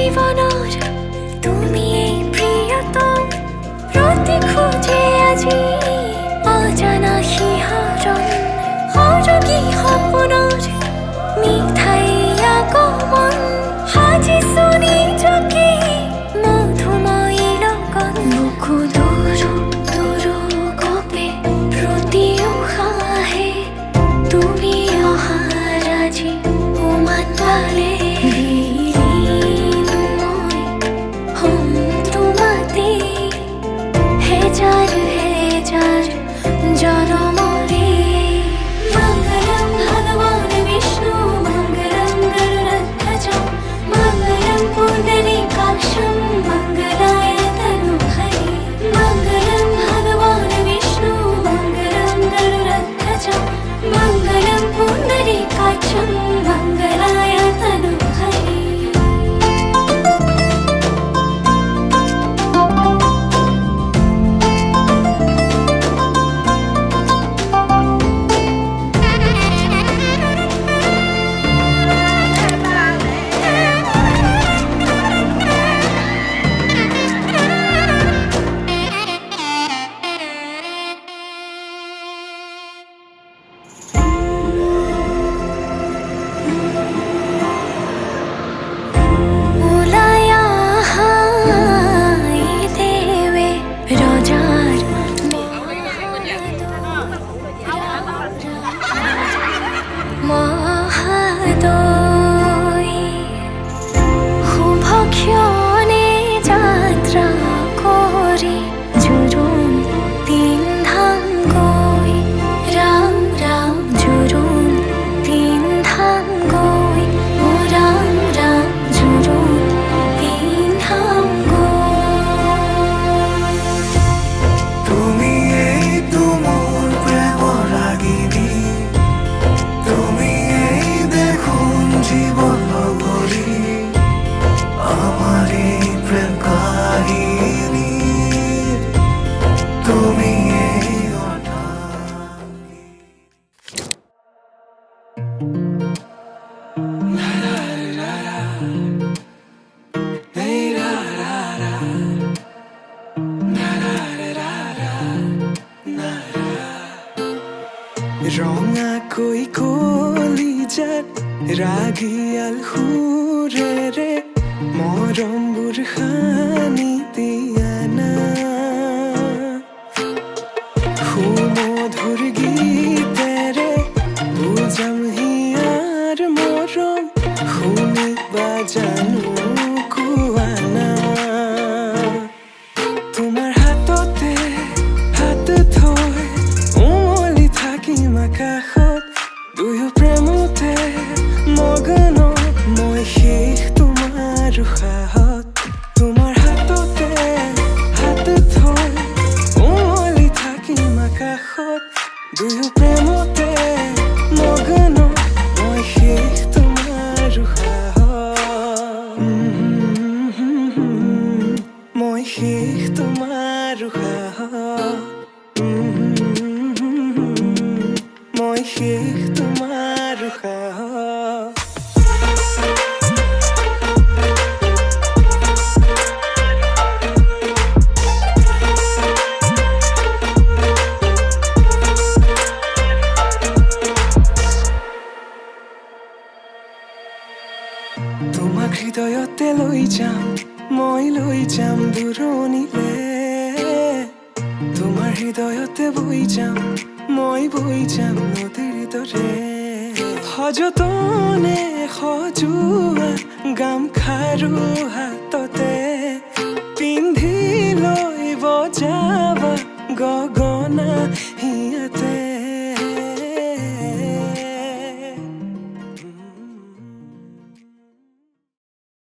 জীবনৰ তুমি প্ৰিয়তম প্ৰতি খোজে আজি অজানা শিহৰণ সৰগী সপোনৰ মিঠাই আগমন সাজিছো নিজকে মধুময়ী লগন বুকু দূৰ কপে প্ৰতি উশাহে তুমি অহাৰ আজি উমান পালে ৰঙা কৈ কলিজাত ৰাগিয়াল সুৰেৰে মৰমবোৰ সানি দিয়া না সুমধুৰ গীতেৰে বুজাম হিয়াৰ মৰম শুনিবা জানো কোৱা না তোমাৰ হাততে হাত থৈ উমলি থাকিম আকাশত দুয়ো প্ৰেমতে মগন মই শেষ তোমাৰ উশাহত তোমাৰ হাততে হাত থৈ উমলি থাকিম আকাশত দুয়ো প্ৰেমতে মগন মই শেষ তোমাৰ উশাহত মই শেষ তোমাৰ উশাহত মই শেষ তোমাৰ উশাহত তোমাক হৃদয়তে লৈ যাম মই লৈ যাম দূৰণিলে তোমাৰ হৃদয়তে বৈ যাম মই বৈ যাম নদীৰ দৰে সযতনে সজোৱা গামখাৰু হাত